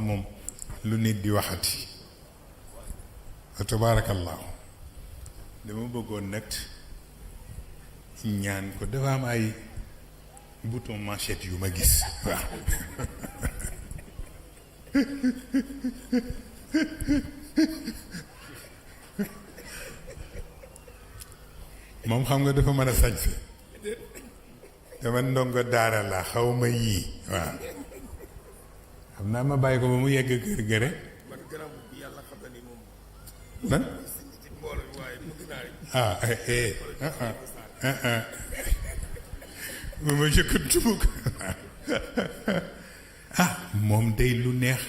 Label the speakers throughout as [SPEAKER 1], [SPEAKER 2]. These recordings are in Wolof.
[SPEAKER 1] moom lu nit di waxati fa tabarakallahu dama bëggoon nag ñaan ko dafa am ay bouton manchette yu ma gis waaw moom xam nga dafa mën a sañse dama ndongo daara la xaw ma yii waaw xam naa ma bàyyi ko ba mu yegg kër ga rek man ba ma jëkkantumu ko moom day lu neex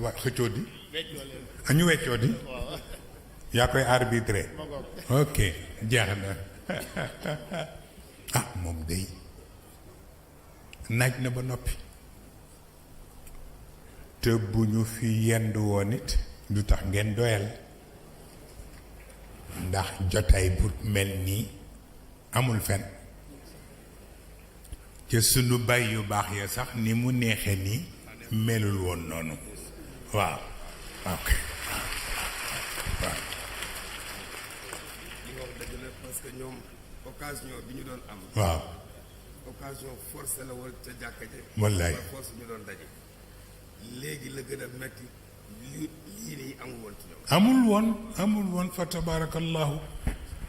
[SPEAKER 1] waa xëccoo di ñu weccoo di yaa koy arbitré ok jeex na moom day naaj na ba noppi te bu ñu fi yendu woon it du tax ngeen doyal ndax jotaay bu mel nii amul fen ca sunu bay yu baax ya sax ni mu neexe nii melul woon noonu waaw ok waaw
[SPEAKER 2] parce que ñoom occasion bi ñu doon am
[SPEAKER 1] waaw
[SPEAKER 2] occasion forcé la woon ca jàkka je
[SPEAKER 1] wallaay
[SPEAKER 2] force ñu doon daje léegi la gën a metti lii nii amul woon fa tabarakallahu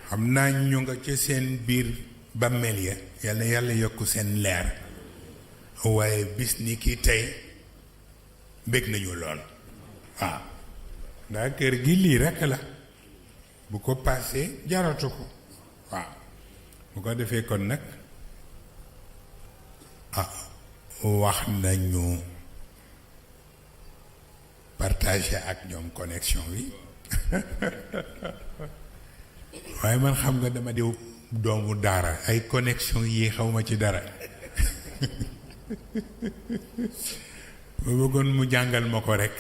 [SPEAKER 2] xam naa ñu nga ca seen biir bàmmeel ya yàlla yàlla yokk seen leer waaye bis ni ki tey bég nañu lool waaw ndax kër gi lii rekk la bu ko paasee jaratu ko waaw bu ko defee kon nag wax nañu partage ak ñoom connexion bi waaye man xam nga dama diw doomu daara ay connexion yi xawma ci dara ba bëggoon mu jàngal ma ko rekk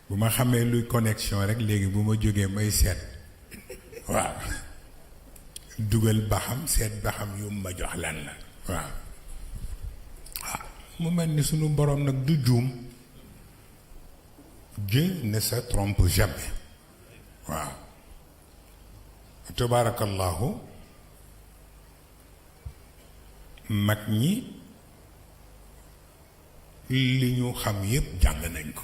[SPEAKER 2] bu ma xamee luy connexion rekk léegi bu ma jógee may seet waaw dugal baxam seet baxam yu ma jox lan la waaw mu mel ni sunu boroom nag du juum Dieu ne se trompe jamais waaw tabarakallahu mag ñi li ñu xam yépp jàng nañ ko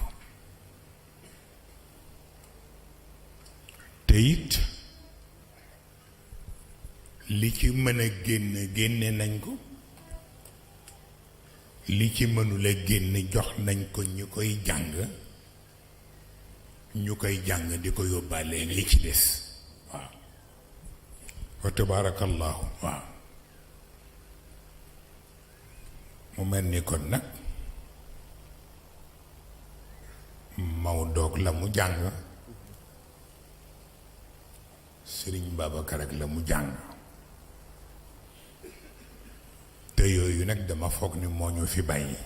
[SPEAKER 2] te it li ci mën a génne nañ ko li ci mënula génn jox nañ ko ñu koy jàng di ko yóbbaale li ci des waaw wa tabarakallahu waaw mu mel ni kon nag Maodo la mu jàng Serigne Babacar ak la mu jàng te yooyu nag dama foog ni moo ñu fi bàyyi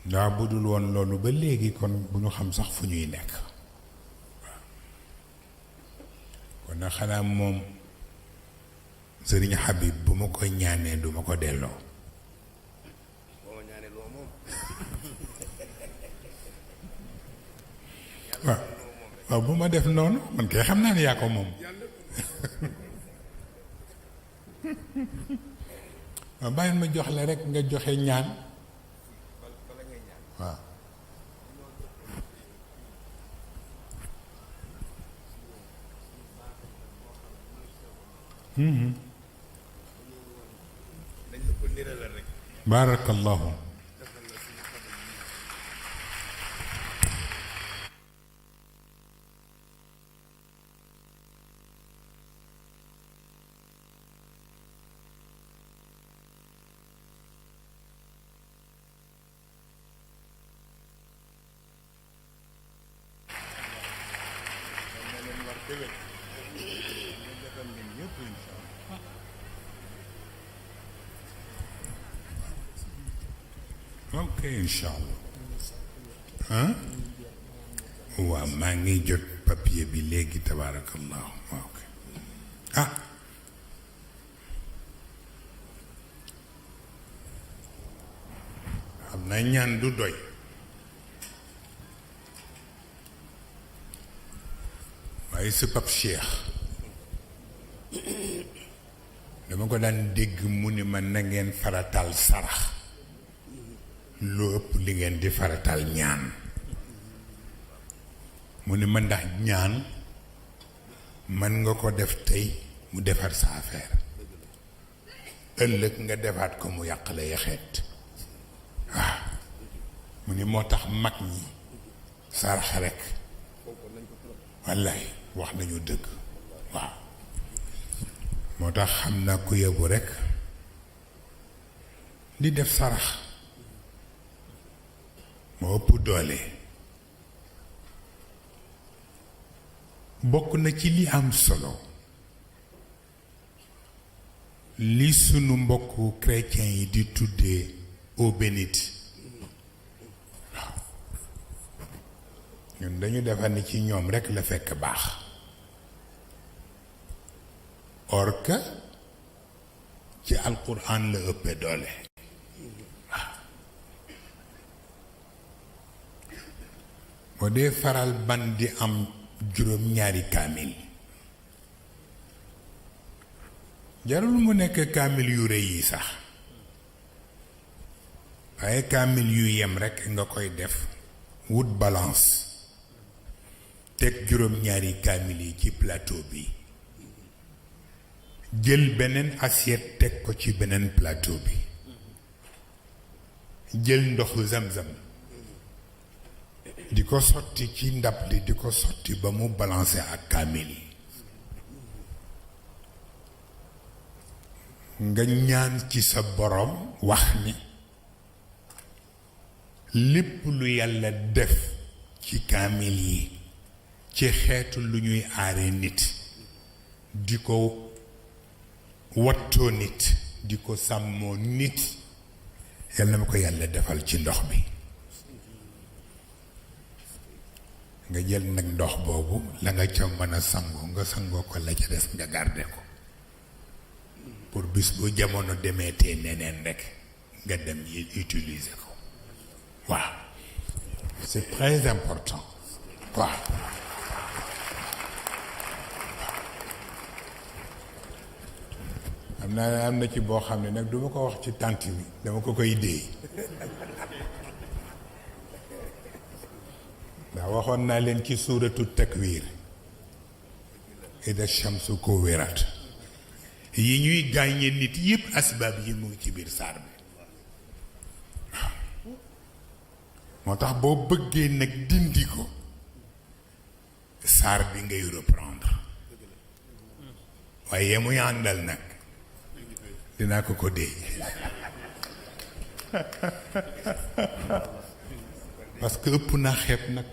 [SPEAKER 2] ndax bu dul woon loolu ba léegi kon bu ñu xam sax fu ñuy nekk waaw kon nag xanaa moom Serigne Habib bu ma ko ñaanee du ma ko delloo waaw bu ma def noonu man kay xam naa ne yaa ko moom waaw bàyyi ma jox la rekk nga joxe ñaan waaw baarakallahu ok incha allah waaw maa ngi jot papier bi léegi tabaarakallahu ok
[SPEAKER 1] na ñaan du doy waaye sa pap Cheikh dama ko daan dégg mu ni ma na ngeen faratal sarax lu ëpp li ngeen di faratal ñaan mu ni ma ndax ñaan mën nga ko def tey mu defar sa affaire ëllëg nga defaat ko mu yàq la yaxeet waaw mu ni moo tax mag ñi sarax rek wallaay wax nañu dëgg waaw moo tax xam naa ku yebu rek di def sarax moo ëpp doole bokk na ci li am solo li sunu mbokku chrétien yi di tuddee eau bénite waaw ñun dañu defar ni ci ñoom rekk la fekk baax or que ci alquran la ëppee doole waaw boo dee faral ban di am juróom-ñaari kaamil jarul mu nekk kaamil yu rëy yi sax waaye kaamil yu yem rekk nga koy def wut balance teg juróom-ñaari kaamil yi ci plateau bi jël beneen assiette teg ko ci beneen plateau bi jël ndoxu zamzam di ko sotti ci ndab li di ko sotti ba mu balancé ak kaamil yi nga ñaan ci sa borom wax ni lépp lu yàlla def ci kaamil yi ci xeetu lu ñuy aare nit di ko wattoo nit di ko sàmmoo nit yàlla na ma ko yàlla defal ci ndox bi nga jël nag ndox boobu la nga ca mën a sangoo nga sangoo ko la ca des nga garde ko pour bis bu jamono demee tee neneen rek nga dem yi utiliser ko waaw c'est très important waaw am na ci boo xam ne nag duma ko wax ci tànt bi dama ko koy déey ndax waxoon naa leen ci Souratou Takwîr ida shamsu kuwirat yi ñuy gaañe nit yépp asbaab yi mu ngi ci biir saar bi waaw moo tax boo bëggee nag dindi ko saar bi ngay reprendre waaye muy àndal nag dinaa ko dee parce que ëpp naa xeeb nag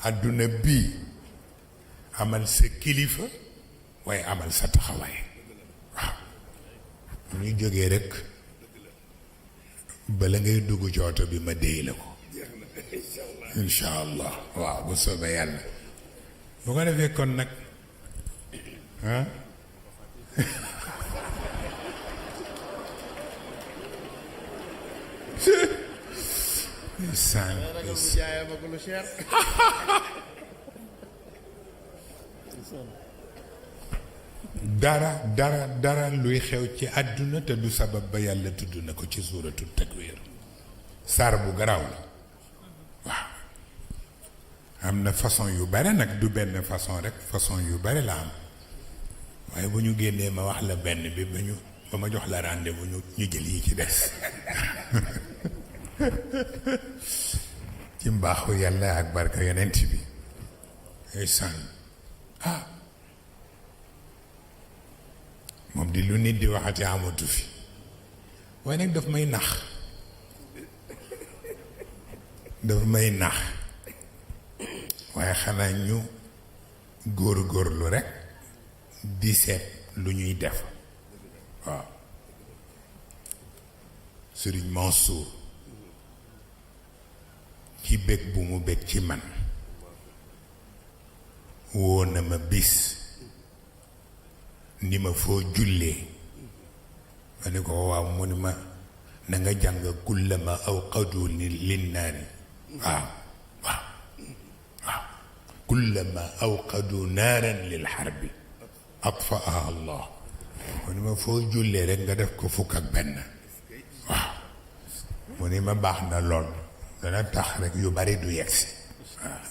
[SPEAKER 1] àdduna bii amal sa kilifa waaye amal sa taxawaay waaw bu ñu jógee rek bala ngay dugg ci oto bi ma déy la ko incha allah waaw bu soobee yàlla bu ko defee kon nag ah dara luy xew ci àdduna te du sabab ba yàlla tudd na ko ci suuratu Takwîr saar bu garaaw la waaw am na façon yu bare nag du benn façon rek façon yu bare la am waaye bu ñu génnee ma wax la benn bi ba ma jox la rendez-vous ñu jël yi ci des ci mbaaxu yàlla ak barka yonent bi ay sànn moom di lu nit di waxati amatu fi waaye nag daf may nax waaye xanaa ñu góor-góorlu rekk di seet lu ñuy def waaw Serigne Mansour ci bég bu mu bég ci man woo na ma bis ni ma foo jullee ma ne ko waaw mu ni ma na nga jàng kullama awqadu linnaari waaw waaw waaw kullama awqadu naaran lil harbi atfaaha allah mu ni ma foo jullee rek nga def ko fukk ak benn waaw mu ni ma baax na lool dana tax rek yu bari du yegsi waaw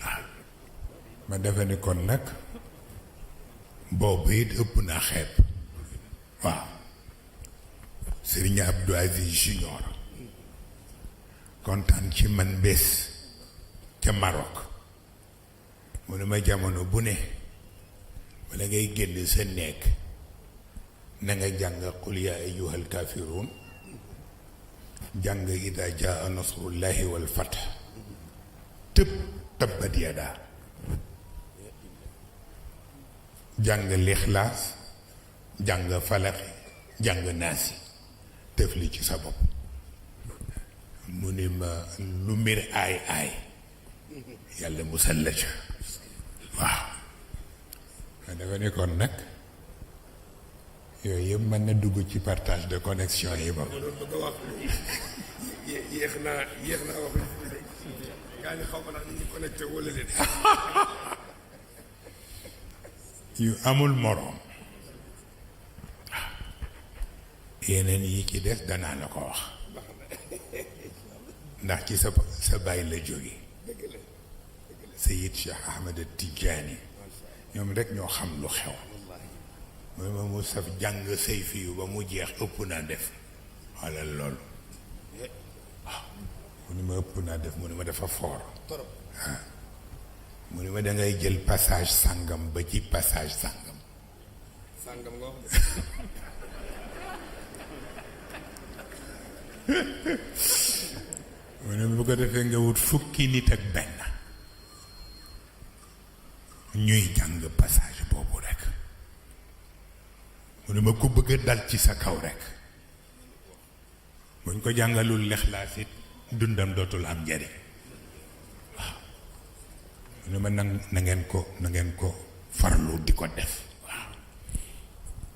[SPEAKER 1] waaw ma defe ni kon nag boobu it ëpp naa xeeb waaw Serigne Abdou Aziz Junior kontaan ci man bés ca Maroc mu ne ma jamono bu ne wala ngay génn sa nekk na nga jàng qul yaa ayyuhal kaafiruun jàng idaa jaa nasrullahi wal fath tëb tabbat yadaa jàng lixlaas jàng falaxi jàng naasi def li ci sa bopp mu ni ma lu mbir aay aay yàlla musal la ca waaw ma dafa ne kon nag yooyu yëpp mën na dugg ci partage de connexion yi ba
[SPEAKER 2] yéex naa wax gaa ni xaw ma ndax ñu connecté wala leen
[SPEAKER 1] yu amul moroom yeneen yi ci des danaa la ko wax ndax ci sa baay la jóge Seyd Cheikh Ahmed Tidiane ñoom rek ñoo xam lu xew mooy ma mu saf jàng say fiyu ba mu jeex ëpp naa def walla loolu waaw mu ni ma ëpp naa def mu ni ma dafa foor waaw mu ni ma dangay jël passage sàngam ba ci passage sàngam
[SPEAKER 2] nga wax
[SPEAKER 1] mu ne bu ko defee nga wut fukki nit ak benn ñuy jàng passage boobu rek mu ne ma ku bëgg a dal ci sa kaw rek buñ ko jàngalul lexlaas it dundam dootul am njariñ waaw mu ne ma na ngeen ko farlu di ko def waaw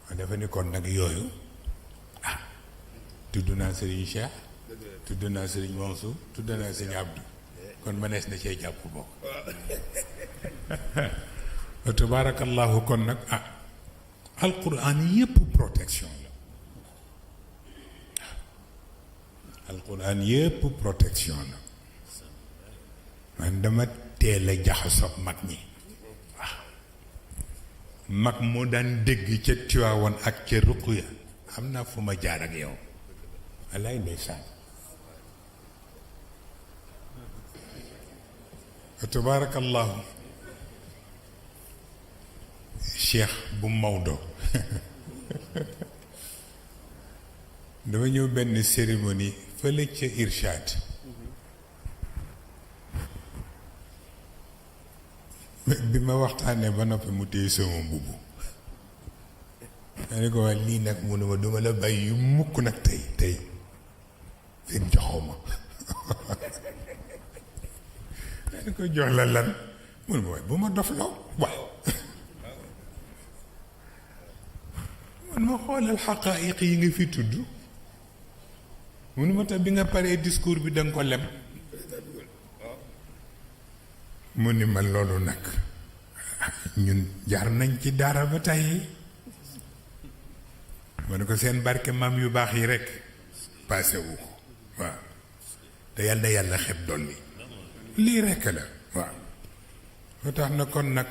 [SPEAKER 1] ma defe ni kon nag yooyu tudd naa Serigne Cheikh tudd naa Serigne Mansour tudd naa Serigne Abdou kon mënees na cee jàpp bokk wa tabaarakallahu kon nag alquran yépp protection la alquran yépp protection la man dama teel a jaxasoog mag ñi waaw mag moo daan dégg ca Tiwaawan ak ca Ruqya am naa fu ma jaar ak yow wallaay ndeysaan wa tabaarakallahu cheikh bu Maodo dama ñëw benn cérémonie fële ca Irshad bi ma waxtaanee ba noppi mu téye sama mbubb ma ne ko waa lii nag mu ne ma duma la bàyyi yu mukk nag tey fekk joxoo ma ma ne ko jox la lan mu ne ma waaye bu ma dof law waaw man ma xoolal xaqaayiq yi nga fi tudd mu ne ma tax bi nga paree discours bi danga ko lem mu ni ma loolu nag ñun jaar nañ ci daara ba tey ma ne ko seen barke maam yu baax yi rekk paase wu ko waaw te yàlla na yàlla xeb dolli lii rekk la waaw loo tax na kon nag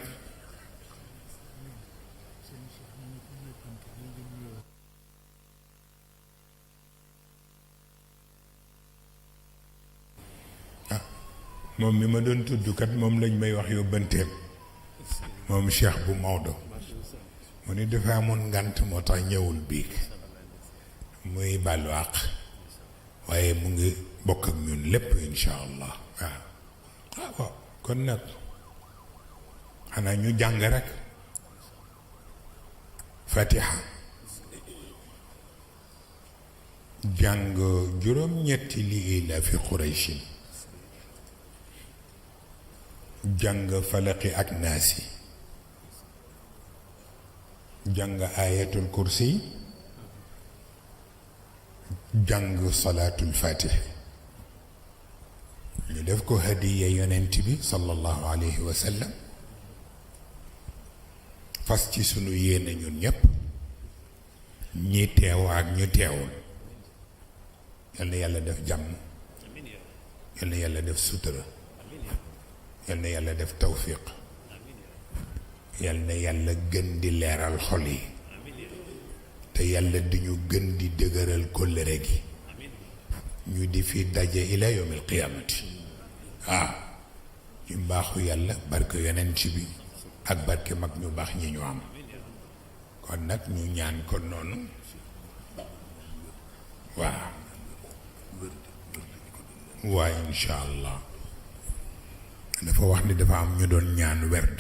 [SPEAKER 1] moom mi ma doon tudd kat moom lañ may wax yóbbanteem moom Cheikh bu Maodo mu ni dafa amoon ngànt moo tax ñëwul biig muy bàllu àq waaye mu ngi bokk ak ñun lépp insha allah waaw kon nag xanaa ñu jàng rek fatiha jàng juróom-ñetti lii la fi Qurayshin jàng falaqi ak naasi jàng ayatul kursi jàng salaatul fatih ñu def ko hadiya yonent bi sallallahu alayhi wa sallam fas ci sunu yéene ñun ñépp ñi teew ak ñu teewul yal na yàlla def jàmm yal na yàlla def sutura yal na yàlla def tawfiq yal na yàlla gën di leeral xol yi te yàlla di ñu gën di dëgëral kóllëre gi ñu di fi daje ila yawmil qiyaamati ñu mbaaxu yàlla barke yonent bi ak barke mag ñu baax ñi ñu am kon nag ñu ñaan ko noonu waaye insha allah dafa wax ni dafa am ñu doon ñaan werd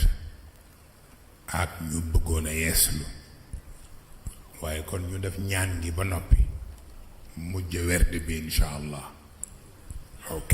[SPEAKER 1] ak ñu bëggoon a yeeslu waaye kon ñu def ñaan gi ba noppi mujj werd bi insha allah ok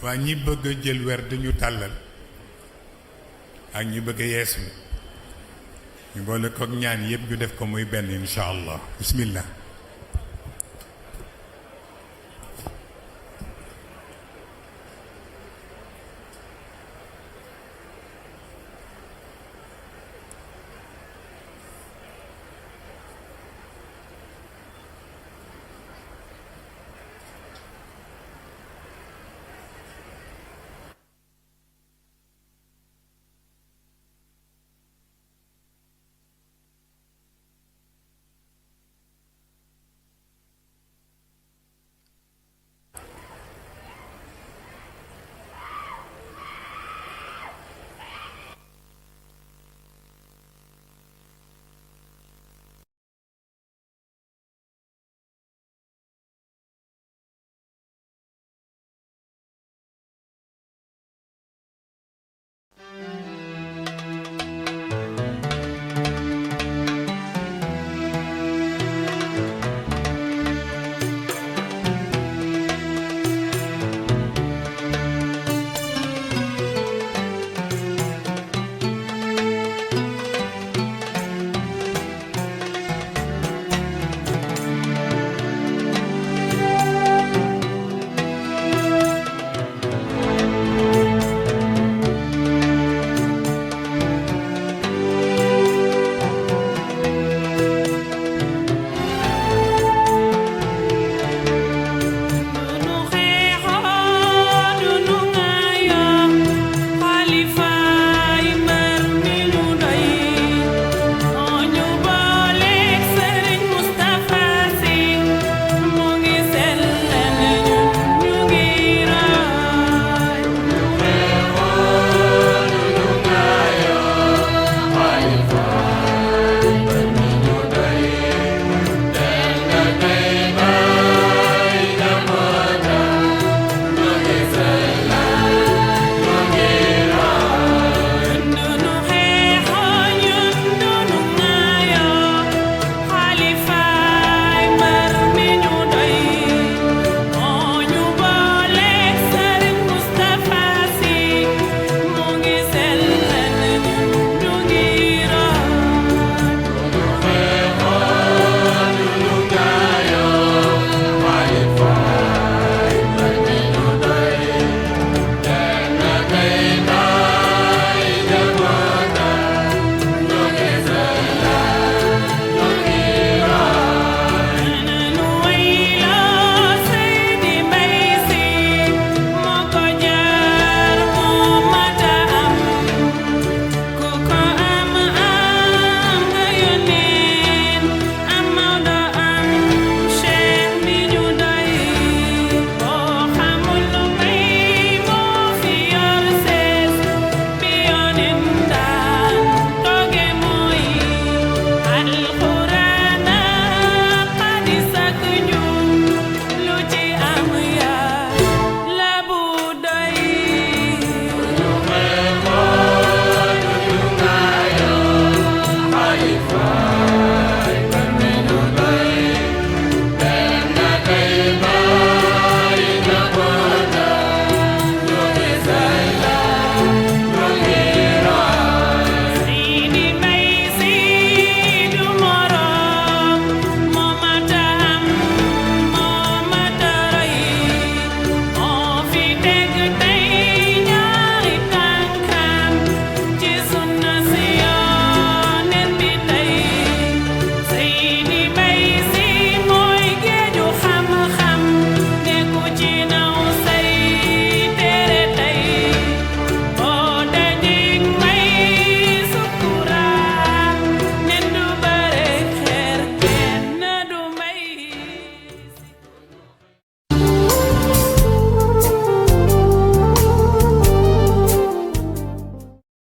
[SPEAKER 1] waa ñi bëgg a jël werd ñu tàllal ak ñi bëgg a yeeslu ñu boole kook ñaan yépp ñu def ko muy benn insha allah bismillah